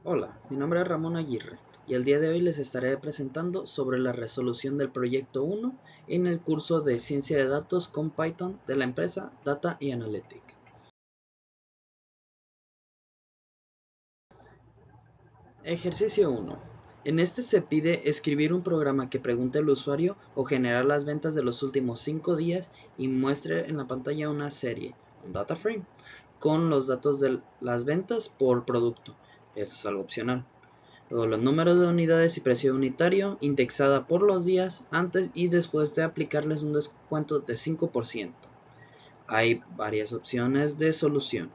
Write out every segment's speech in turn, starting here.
Hola, mi nombre es Ramón Aguirre y el día de hoy les estaré presentando sobre la resolución del proyecto 1 en el curso de Ciencia de Datos con Python de la empresa Data y Analytic. Ejercicio 1. En este se pide escribir un programa que pregunte al usuario o generar las ventas de los últimos 5 días y muestre en la pantalla una serie, un data frame, con los datos de las ventas por producto. Eso es algo opcional. Luego los números de unidades y precio unitario indexada por los días antes y después de aplicarles un descuento de 5%. Hay varias opciones de solución.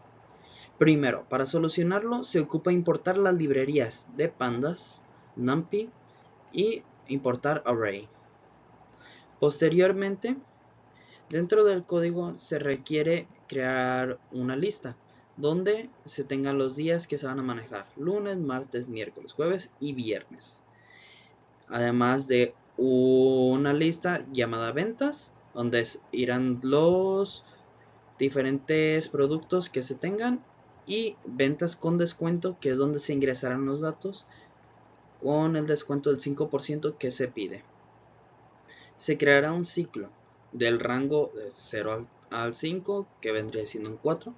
Primero, para solucionarlo se ocupa importar las librerías de pandas, numpy y importar array. Posteriormente, dentro del código se requiere crear una lista donde se tengan los días que se van a manejar: lunes, martes, miércoles, jueves y viernes. Además de una lista llamada ventas, donde irán los diferentes productos que se tengan, y ventas con descuento, que es donde se ingresarán los datos con el descuento del 5% que se pide. Se creará un ciclo del rango de 0 al 5, que vendría siendo un 4,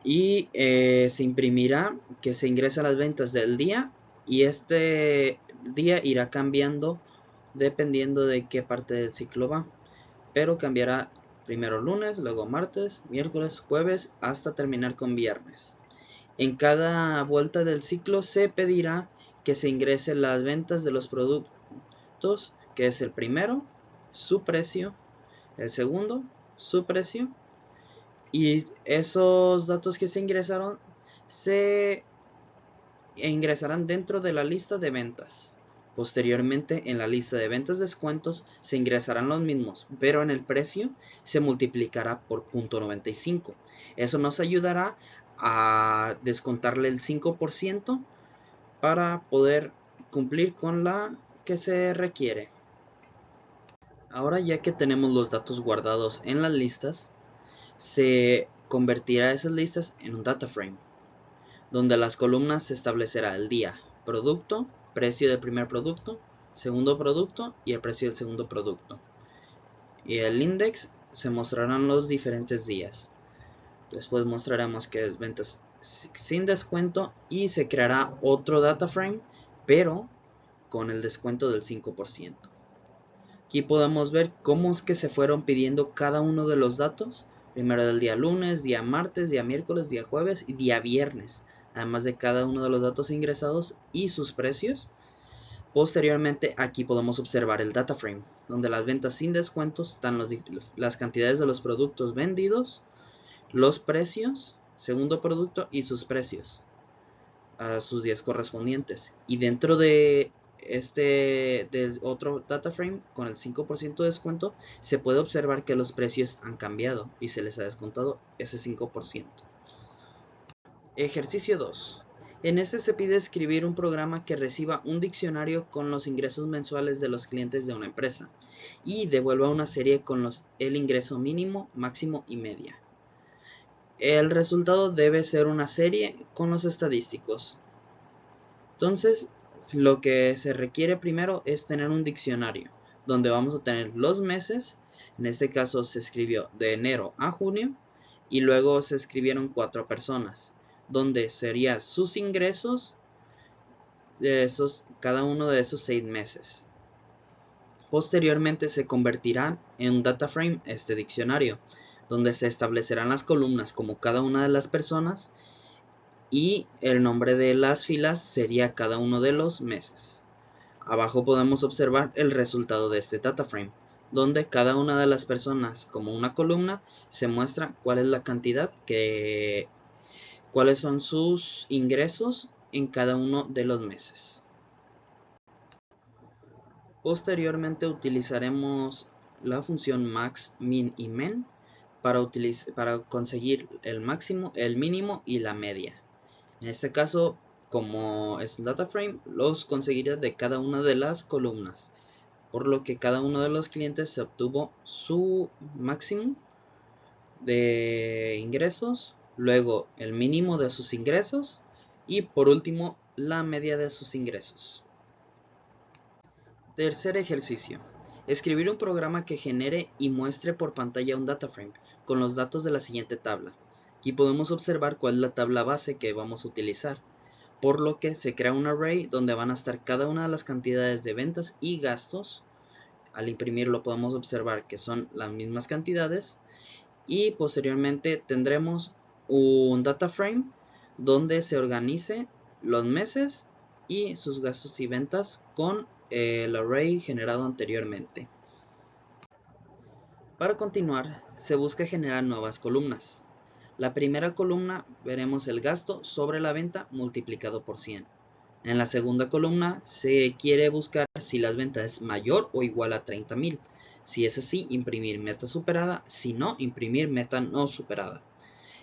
y se imprimirá que se ingresan las ventas del día, y este día irá cambiando dependiendo de qué parte del ciclo va, pero cambiará primero lunes, luego martes, miércoles, jueves, hasta terminar con viernes. En cada vuelta del ciclo se pedirá que se ingresen las ventas de los productos, que es el primero, su precio, el segundo, su precio, y esos datos que se ingresaron se ingresarán dentro de la lista de ventas. Posteriormente, en la lista de ventas descuentos se ingresarán los mismos, pero en el precio se multiplicará por 0.95. Eso nos ayudará a descontarle el 5% para poder cumplir con la que se requiere. Ahora, ya que tenemos los datos guardados en las listas, se convertirá esas listas en un data frame, donde las columnas se establecerá el día, producto, precio del primer producto, segundo producto y el precio del segundo producto. Y el index se mostrarán los diferentes días. Después mostraremos que es ventas sin descuento y se creará otro data frame, pero con el descuento del 5%. Aquí podemos ver cómo es que se fueron pidiendo cada uno de los datos. Primero del día lunes, día martes, día miércoles, día jueves y día viernes. Además de cada uno de los datos ingresados y sus precios. Posteriormente, aquí podemos observar el data frame, donde las ventas sin descuentos están las cantidades de los productos vendidos, los precios, segundo producto y sus precios a sus días correspondientes. Y dentro de del otro data frame con el 5% de descuento, se puede observar que los precios han cambiado y se les ha descontado ese 5%. Ejercicio 2. En este se pide escribir un programa que reciba un diccionario con los ingresos mensuales de los clientes de una empresa y devuelva una serie con el ingreso mínimo, máximo y media. El resultado debe ser una serie con los estadísticos. Entonces, lo que se requiere primero es tener un diccionario, donde vamos a tener los meses. En este caso se escribió de enero a junio, y luego se escribieron 4 personas, donde serían sus ingresos de cada uno de esos 6 meses. Posteriormente se convertirá en un data frame este diccionario, donde se establecerán las columnas como cada una de las personas, y el nombre de las filas sería cada uno de los meses. Abajo podemos observar el resultado de este data frame, donde cada una de las personas, como una columna, se muestra cuál es la cantidad, cuáles son sus ingresos en cada uno de los meses. Posteriormente utilizaremos la función max, min y men para conseguir el máximo, el mínimo y la media. En este caso, como es un data frame, los conseguiré de cada una de las columnas, por lo que cada uno de los clientes se obtuvo su máximo de ingresos, luego el mínimo de sus ingresos, Y por último, la media de sus ingresos. Tercer ejercicio. Escribir un programa que genere y muestre por pantalla un data frame con los datos de la siguiente tabla. Aquí podemos observar cuál es la tabla base que vamos a utilizar, por lo que se crea un array donde van a estar cada una de las cantidades de ventas y gastos. Al imprimirlo podemos observar que son las mismas cantidades y posteriormente tendremos un data frame donde se organice los meses y sus gastos y ventas con el array generado anteriormente. Para continuar, se busca generar nuevas columnas. La primera columna veremos el gasto sobre la venta multiplicado por 100. En la segunda columna se quiere buscar si las ventas es mayor o igual a 30,000. Si es así, imprimir meta superada, si no, imprimir meta no superada.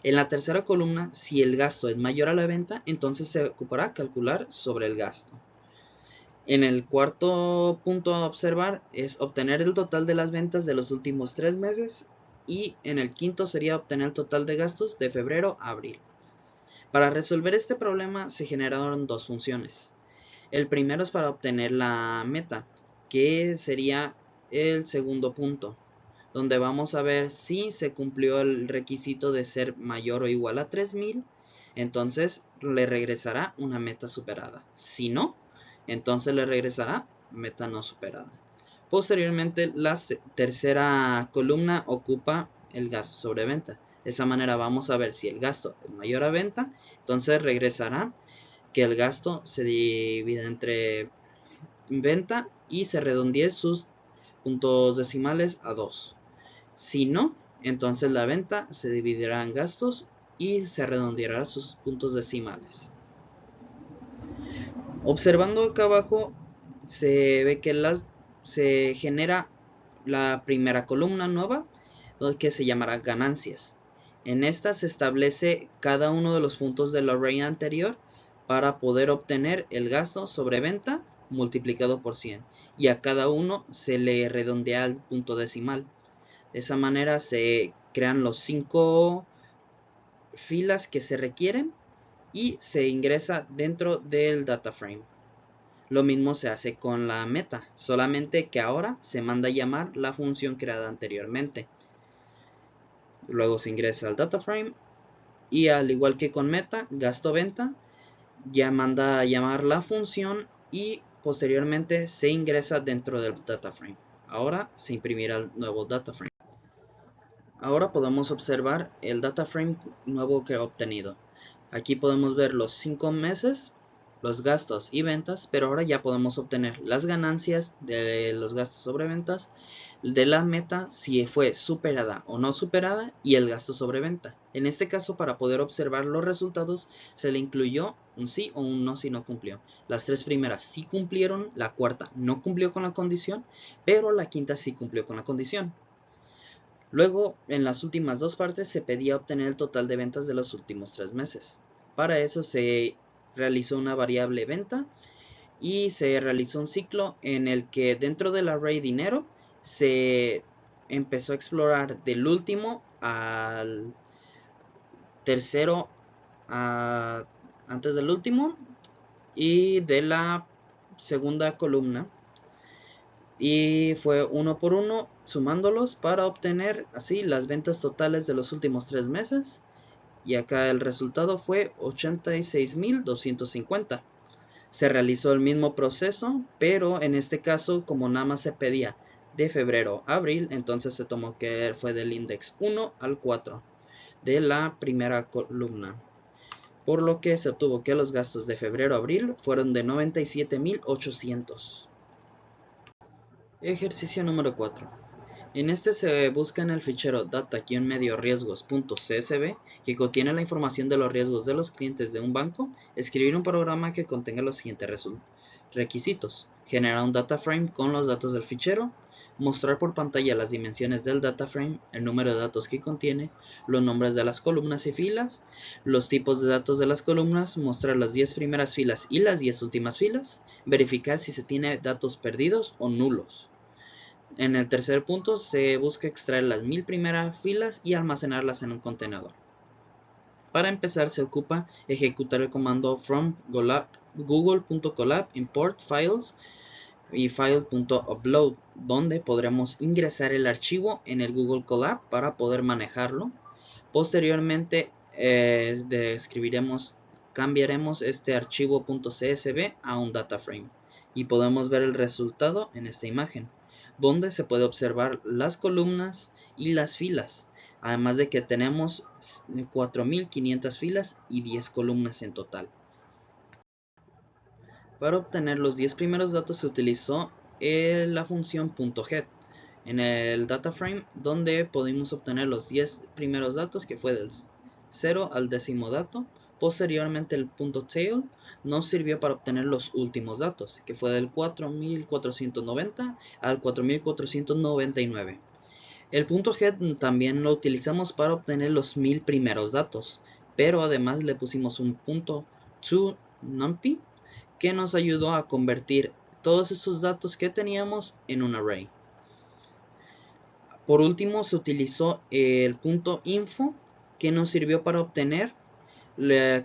En la tercera columna, si el gasto es mayor a la venta, entonces se ocupará calcular sobre el gasto. En el cuarto punto a observar es obtener el total de las ventas de los últimos 3 meses y en el quinto sería obtener el total de gastos de febrero a abril. Para resolver este problema se generaron dos funciones. El primero es para obtener la meta, que sería el segundo punto, donde vamos a ver si se cumplió el requisito de ser mayor o igual a 3000, entonces le regresará una meta superada. Si no, entonces le regresará meta no superada. Posteriormente, la tercera columna ocupa el gasto sobre venta. De esa manera vamos a ver si el gasto es mayor a venta, entonces regresará que el gasto se divida entre venta y se redondee sus puntos decimales a 2. Si no, entonces la venta se dividirá en gastos y se redondeará sus puntos decimales. Observando acá abajo se ve que se genera la primera columna nueva que se llamará ganancias. En esta se establece cada uno de los puntos del array anterior para poder obtener el gasto sobre venta multiplicado por 100 y a cada uno se le redondea el punto decimal. De esa manera se crean los 5 filas que se requieren y se ingresa dentro del data frame. Lo mismo se hace con la meta, solamente que ahora se manda a llamar la función creada anteriormente. Luego se ingresa al data frame y al igual que con meta, gasto venta, ya manda a llamar la función y posteriormente se ingresa dentro del data frame. Ahora se imprimirá el nuevo data frame. Ahora podemos observar el data frame nuevo que he obtenido. Aquí podemos ver los 5 meses, los gastos y ventas, pero ahora ya podemos obtener las ganancias de los gastos sobre ventas, de la meta si fue superada o no superada y el gasto sobre venta. En este caso, para poder observar los resultados, se le incluyó un sí o un no si no cumplió. Las 3 primeras sí cumplieron, la cuarta no cumplió con la condición, pero la quinta sí cumplió con la condición. Luego, en las últimas 2 partes se pedía obtener el total de ventas de los últimos 3 meses. Para eso se realizó una variable venta y se realizó un ciclo en el que dentro del array dinero se empezó a explorar del último al tercero antes del último y de la segunda columna. Y fue uno por uno sumándolos para obtener así las ventas totales de los últimos 3 meses. Y acá el resultado fue 86,250. Se realizó el mismo proceso, pero en este caso, como nada más se pedía de febrero a abril, entonces se tomó que fue del index 1 al 4 de la primera columna. Por lo que se obtuvo que los gastos de febrero a abril fueron de 97,800. Ejercicio número 4. En este se busca en el fichero data-medioriesgos.csv, que contiene la información de los riesgos de los clientes de un banco, escribir un programa que contenga los siguientes requisitos: generar un data frame con los datos del fichero, mostrar por pantalla las dimensiones del data frame, el número de datos que contiene, los nombres de las columnas y filas, los tipos de datos de las columnas, mostrar las 10 primeras filas y las 10 últimas filas, verificar si se tiene datos perdidos o nulos. En el tercer punto se busca extraer las 1000 primeras filas y almacenarlas en un contenedor. Para empezar se ocupa ejecutar el comando from google.colab import files y file.upload, donde podremos ingresar el archivo en el Google Colab para poder manejarlo. Posteriormente cambiaremos este archivo .csv a un data frame y podemos ver el resultado en esta imagen, donde se puede observar las columnas y las filas, además de que tenemos 4500 filas y 10 columnas en total. Para obtener los 10 primeros datos se utilizó la función .get en el data frame, donde pudimos obtener los 10 primeros datos, que fue del 0 al 10º dato. Posteriormente el .tail nos sirvió para obtener los últimos datos, que fue del 4490 al 4499. El .get también lo utilizamos para obtener los 1000 primeros datos, pero además le pusimos un .toNumpy que nos ayudó a convertir todos estos datos que teníamos en un array. Por último se utilizó el .info, que nos sirvió para obtener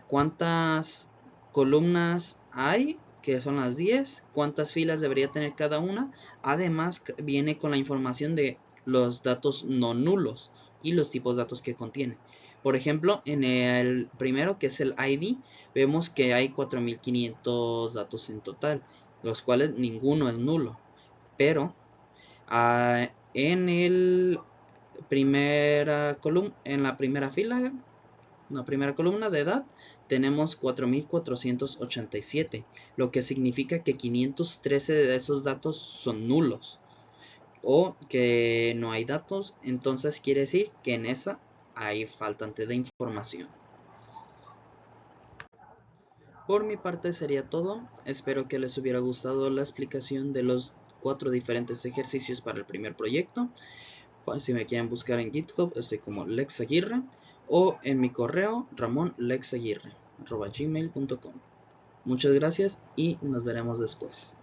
cuántas columnas hay, que son las 10, cuántas filas debería tener cada una. Además viene con la información de los datos no nulos y los tipos de datos que contiene. Por ejemplo, en el primero, que es el ID, vemos que hay 4500 datos en total, los cuales ninguno es nulo. Pero en la primera fila, la primera columna de edad, tenemos 4487, lo que significa que 513 de esos datos son nulos o que no hay datos. Entonces quiere decir que en esa hay faltante de información. Por mi parte sería todo. Espero que les hubiera gustado la explicación de los 4 diferentes ejercicios para el primer proyecto. Si me quieren buscar en GitHub, estoy como Lex Aguirre, o en mi correo ramonlexaguirre@gmail.com. Muchas gracias y nos veremos después.